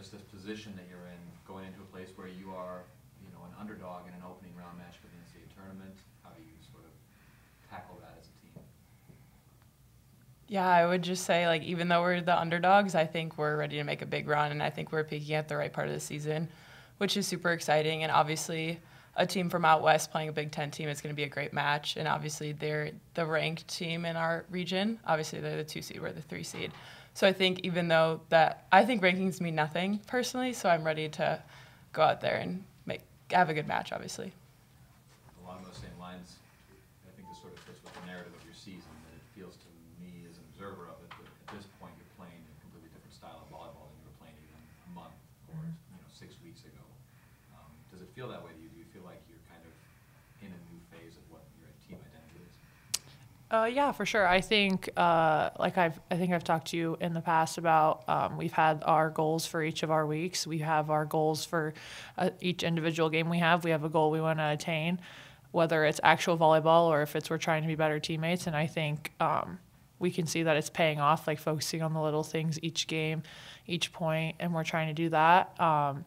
just this position that you're in, going into a place where you are, an underdog in an opening round match for the NCAA tournament? How do you sort of tackle that as a team? Yeah, I would just say, like, even though we're the underdogs, I think we're ready to make a big run, and I think we're peaking at the right part of the season, which is super exciting. And obviously, a team from out west playing a Big Ten team is going to be a great match. And obviously, they're the ranked team in our region. Obviously, they're the 2 seed, we're the 3 seed. So I think even though I think rankings mean nothing personally, so I'm ready to go out there and have a good match, obviously. Along those same lines, I think this sort of fits with the narrative of your season, that it feels to me as an observer of it that at this point you're playing a completely different style of volleyball than you were playing even a month or 6 weeks ago. Does it feel that way to you? Do you feel like you're kind of in a new phase of what your team identity is? Yeah, for sure. I think, I think I've talked to you in the past about we've had our goals for each of our weeks. We have our goals for each individual game we have. We have a goal we want to attain, whether it's actual volleyball or if it's we're trying to be better teammates. And I think we can see that it's paying off, like focusing on the little things each game, each point, and we're trying to do that.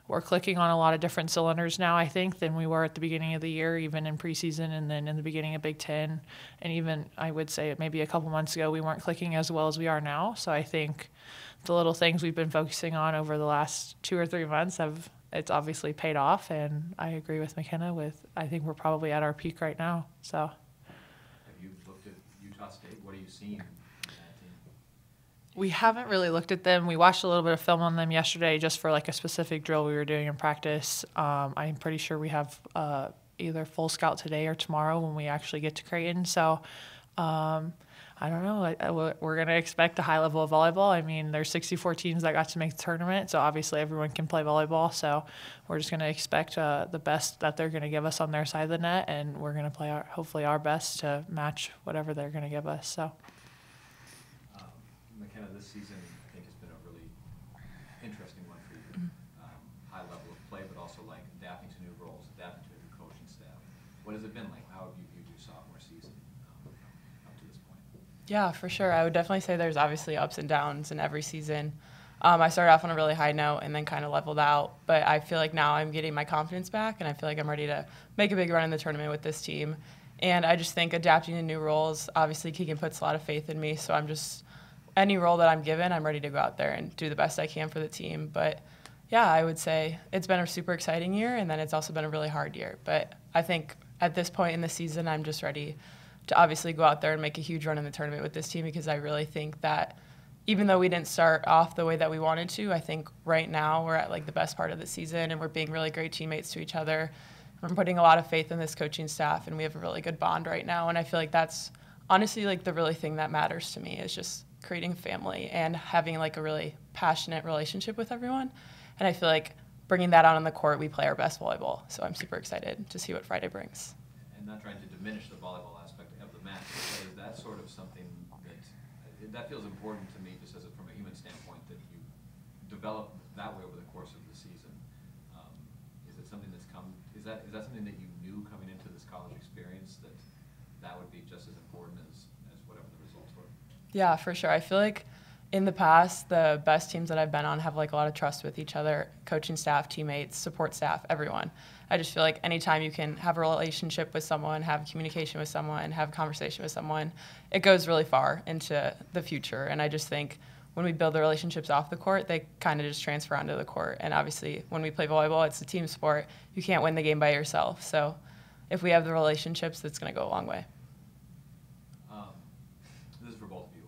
We're clicking on a lot of different cylinders now, I think, than we were at the beginning of the year, even in preseason and then in the beginning of Big Ten. And even, I would say, maybe a couple months ago, we weren't clicking as well as we are now. So I think the little things we've been focusing on over the last 2 or 3 months it's obviously paid off. And I agree with Mckenna I think we're probably at our peak right now. So. Have you looked at Utah State? What are you seeing? We haven't really looked at them. We watched a little bit of film on them yesterday just for like a specific drill we were doing in practice. I'm pretty sure we have either full scout today or tomorrow when we actually get to Creighton. So I don't know. We're going to expect a high level of volleyball. I mean, there's 64 teams that got to make the tournament, so obviously everyone can play volleyball. So we're just going to expect the best that they're going to give us on their side of the net, and we're going to play hopefully our best to match whatever they're going to give us. So. Mckenna, this season I think has been a really interesting one for you. High level of play, but also like adapting to new roles, adapting to a new coaching staff. What has it been like? How have you viewed your sophomore season up to this point? Yeah, for sure. I would definitely say there's obviously ups and downs in every season. I started off on a really high note and then kind of leveled out, but I feel like now I'm getting my confidence back, and I feel like I'm ready to make a big run in the tournament with this team. And I just think adapting to new roles, obviously Keegan puts a lot of faith in me, so any role that I'm given, I'm ready to go out there and do the best I can for the team. But yeah, I would say it's been a super exciting year, and then it's also been a really hard year. But I think at this point in the season, I'm just ready to obviously go out there and make a huge run in the tournament with this team, because I really think that even though we didn't start off the way that we wanted to, I think right now we're at like the best part of the season, and we're being really great teammates to each other. I'm putting a lot of faith in this coaching staff, and we have a really good bond right now. And I feel like that's honestly like the really thing that matters to me, is just creating a family and having like a really passionate relationship with everyone. And I feel like bringing that out on the court, we play our best volleyball. So I'm super excited to see what Friday brings. And not trying to diminish the volleyball aspect of the match, but is that sort of something that feels important to me, just from a human standpoint, that you develop that way over the course of the season? Is it something that's is that something that you knew coming into this college experience, that would be just as important as whatever the results were? Yeah, for sure. I feel like in the past, the best teams that I've been on have like a lot of trust with each other, coaching staff, teammates, support staff, everyone. I just feel like anytime you can have a relationship with someone, have communication with someone, have a conversation with someone, it goes really far into the future. And I just think when we build the relationships off the court, they kind of just transfer onto the court. And obviously, when we play volleyball, it's a team sport. You can't win the game by yourself. So if we have the relationships, that's going to go a long way. This is for both of you.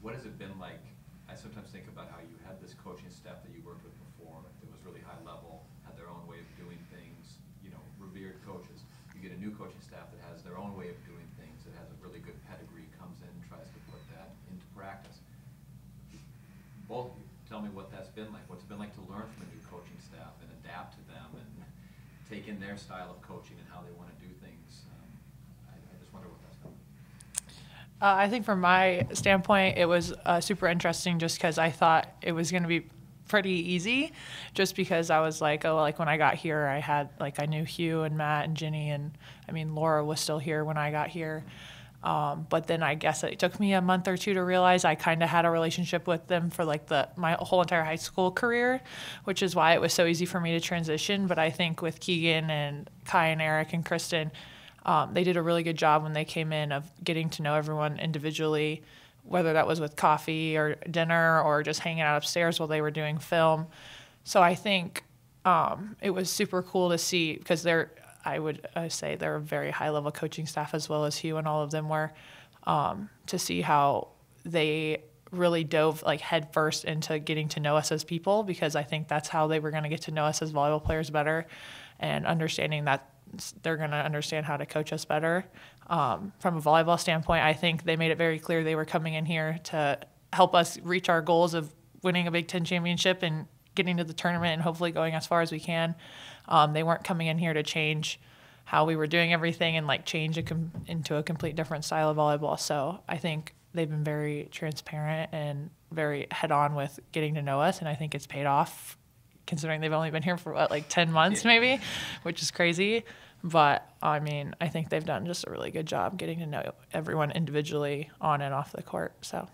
What has it been like? I sometimes think about how you had this coaching staff that you worked with before that was really high level, had their own way of doing things, revered coaches. You get a new coaching staff that has their own way of doing things, that has a really good pedigree, comes in and tries to put that into practice. Both of you, tell me what that's been like. What's it been like to learn from a new coaching staff and adapt to them and take in their style of coaching and how they want to do things? I just wonder what that's been like. I think from my standpoint, it was super interesting just because I thought it was going to be pretty easy, just because I was like, when I got here, I knew Hugh and Matt and Ginny, and I mean, Laura was still here when I got here. But then I guess it took me a month or two to realize I kind of had a relationship with them for like my whole entire high school career, which is why it was so easy for me to transition. But I think with Keegan and Kai and Eric and Kristen, they did a really good job when they came in of getting to know everyone individually, whether that was with coffee or dinner or just hanging out upstairs while they were doing film. So I think it was super cool to see, because I would say they're a very high-level coaching staff, as well as Hugh and all of them were, to see how they really dove like head first into getting to know us as people, because I think that's how they were going to get to know us as volleyball players better, and understanding that they're going to understand how to coach us better. From a volleyball standpoint, I think they made it very clear they were coming in here to help us reach our goals of winning a Big Ten championship and getting to the tournament and hopefully going as far as we can. They weren't coming in here to change how we were doing everything and like change into a complete different style of volleyball. So I think they've been very transparent and very head on with getting to know us, and I think it's paid off, considering they've only been here for like 10 months maybe, which is crazy. But I mean, I think they've done just a really good job getting to know everyone individually on and off the court. So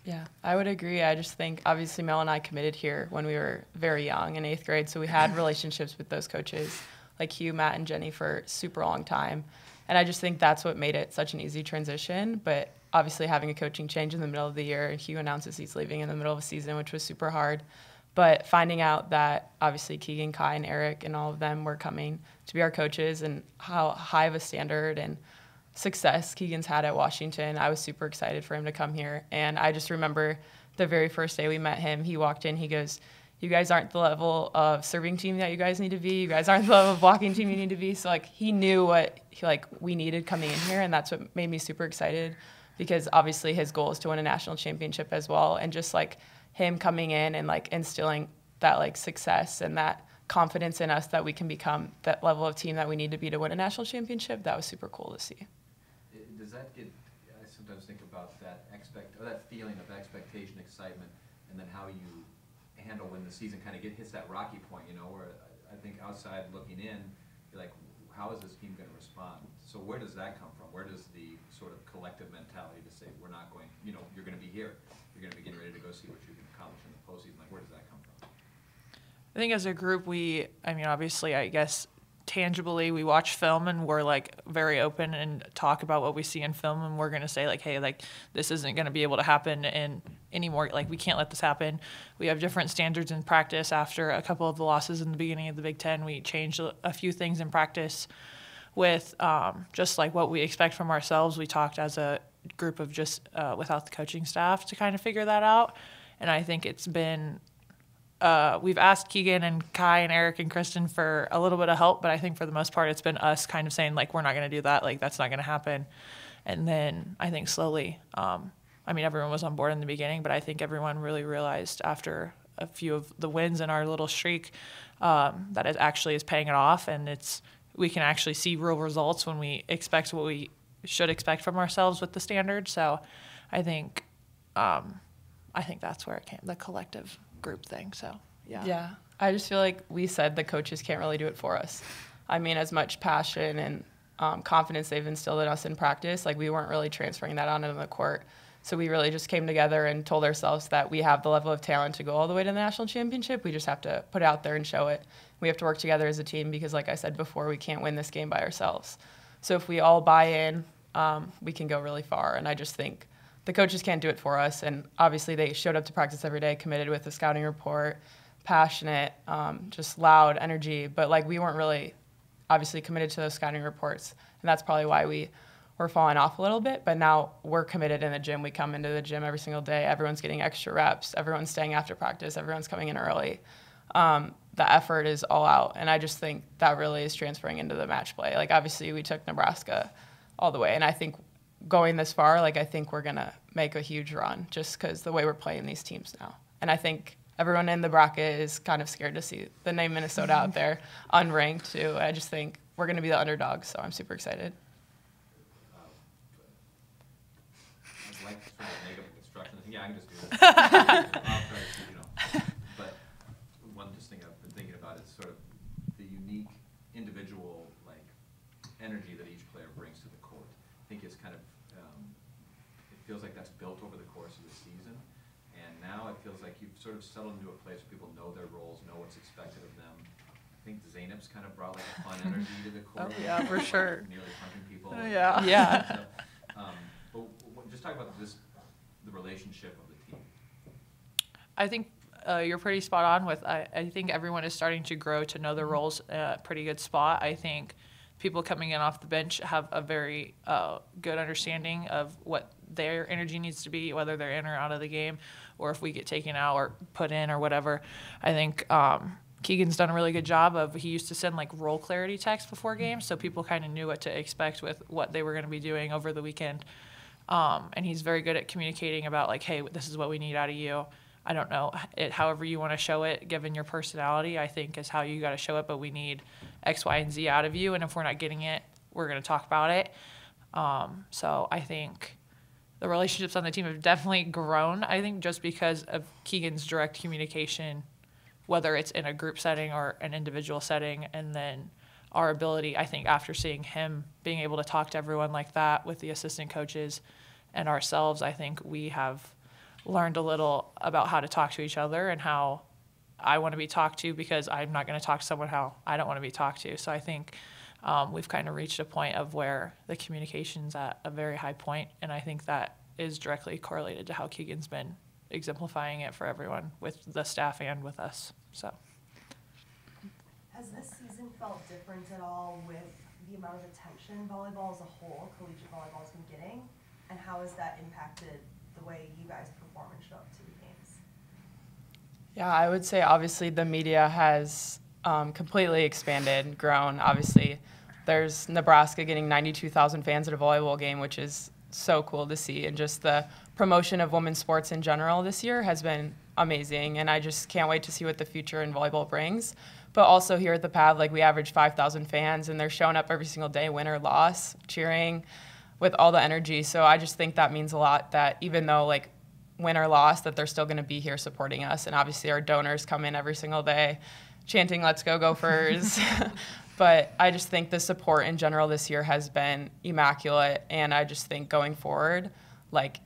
yeah, I would agree. I just think obviously Mel and I committed here when we were very young in 8th grade, so we had relationships with those coaches like Hugh, Matt, and Jenny for a super long time. And I just think that's what made it such an easy transition. But obviously having a coaching change in the middle of the year, and Hugh announces he's leaving in the middle of a season, which was super hard. But finding out that obviously Keegan, Kai, and Eric and all of them were coming to be our coaches, and how high of a standard and success Keegan's had at Washington, I was super excited for him to come here. And I just remember the very first day we met him, he walked in, he goes, "You guys aren't the level of serving team that you guys need to be. You guys aren't the level of blocking team you need to be." So like he knew what we needed coming in here, and that's what made me super excited, because obviously his goal is to win a national championship as well. And just like him coming in and like instilling that like success and that confidence in us that we can become that level of team that we need to be to win a national championship, that was super cool to see. Does that get, I sometimes think about that that feeling of expectation, excitement, and then how you handle when the season kind of hits that rocky point, where I think outside looking in, you're like, how is this team going to respond? So where does that come from? Where does the sort of collective mentality to say, we're not going, you're going to be here, you're going to be getting ready to go see what you can accomplish in the postseason, like where does that come from? I think as a group, obviously, I guess, tangibly, we watch film and we're like very open and talk about what we see in film, and we're going to say like, hey, like this isn't going to be able to happen anymore. Like we can't let this happen. We have different standards in practice. After a couple of the losses in the beginning of the Big Ten, we changed a few things in practice with just like what we expect from ourselves. We talked as a group of just without the coaching staff to kind of figure that out. And I think it's been we've asked Keegan and Kai and Eric and Kristen for a little bit of help, but I think for the most part it's been us kind of saying, like, we're not going to do that, like, that's not going to happen. And then I think slowly, everyone was on board in the beginning, but I think everyone really realized after a few of the wins in our little streak that it actually is paying it off, and we can actually see real results when we expect what we should expect from ourselves with the standard. So I think that's where it came, the collective group thing. So yeah, I just feel like we said the coaches can't really do it for us. I mean, as much passion and confidence they've instilled in us in practice, like we weren't really transferring that onto the court. So we really just came together and told ourselves that we have the level of talent to go all the way to the national championship. We just have to put it out there and show it. We have to work together as a team, because like I said before, we can't win this game by ourselves. So if we all buy in, we can go really far. And I just think the coaches can't do it for us. And obviously they showed up to practice every day, committed with the scouting report, passionate, just loud energy. But like we weren't really obviously committed to those scouting reports. And that's probably why we were falling off a little bit. But now we're committed in the gym. We come into the gym every single day. Everyone's getting extra reps. Everyone's staying after practice. Everyone's coming in early. The effort is all out. And I just think that really is transferring into the match play. Like obviously we took Nebraska all the way. And I think going this far, like I think we're going to make a huge run just because the way we're playing these teams now. And I think everyone in the bracket is kind of scared to see the name Minnesota out there unranked too. I just think we're going to be the underdogs, so I'm super excited. I'd like to sort of negative construction. Yeah, I can just do this. I'll try to, But one just thing I've been thinking about is sort of the unique individual like energy that each player brings to the court. I think it's feels like that's built over the course of the season. And now it feels like you've sort of settled into a place where people know their roles, know what's expected of them. I think Zainab's kind of brought like a fun energy to the court. Oh, yeah, for sure. Nearly punching people. Yeah. Yeah. But just talk about the relationship of the team. I think you're pretty spot on with, I think everyone is starting to grow to know their roles at a pretty good spot. I think people coming in off the bench have a very good understanding of what their energy needs to be, whether they're in or out of the game, or if we get taken out or put in or whatever. I think Keegan's done a really good job of, he used to send like role clarity texts before games, so people kind of knew what to expect with what they were going to be doing over the weekend. And he's very good at communicating about like, hey, this is what we need out of you. I don't know, however you want to show it, given your personality, I think is how you got to show it, but we need X, Y, and Z out of you, and if we're not getting it, we're going to talk about it. So I think the relationships on the team have definitely grown, I think, just because of Keegan's direct communication, whether it's in a group setting or an individual setting, and then our ability, I think, after seeing him being able to talk to everyone like that with the assistant coaches and ourselves, I think we have learned a little about how to talk to each other and how I want to be talked to, because I'm not going to talk to someone how I don't want to be talked to. So I think we've kind of reached a point of where the communication's at a very high point, and I think that is directly correlated to how Keegan's been exemplifying it for everyone with the staff and with us. So has this season felt different at all with the amount of attention volleyball as a whole, collegiate volleyball, has been getting, and how has that impacted the way you guys perform and show up to the games? Yeah, I would say obviously the media has completely expanded, grown. Obviously, there's Nebraska getting 92,000 fans at a volleyball game, which is so cool to see. And just the promotion of women's sports in general this year has been amazing. And I just can't wait to see what the future in volleyball brings. But also here at the PAV, like we average 5,000 fans, and they're showing up every single day, win or loss, cheering with all the energy. So I just think that means a lot, that even though like win or loss, that they're still going to be here supporting us. And obviously our donors come in every single day chanting, "Let's go Gophers." But I just think the support in general this year has been immaculate. And I just think going forward, like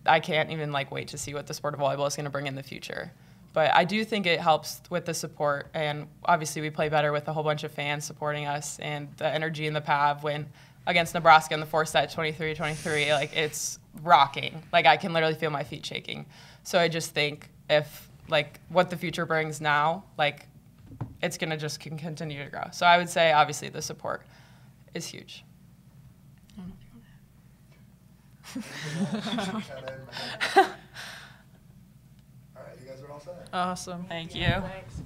I can't even like wait to see what the sport of volleyball is going to bring in the future. But I do think it helps with the support. And obviously we play better with a whole bunch of fans supporting us, and the energy in the PAV when against Nebraska in the fourth set, 23-23, like it's rocking. Like I can literally feel my feet shaking. So I just think if like what the future brings now, like it's gonna just continue to grow. So I would say obviously the support is huge. All right, you guys are all set. awesome. Thank you. Thanks.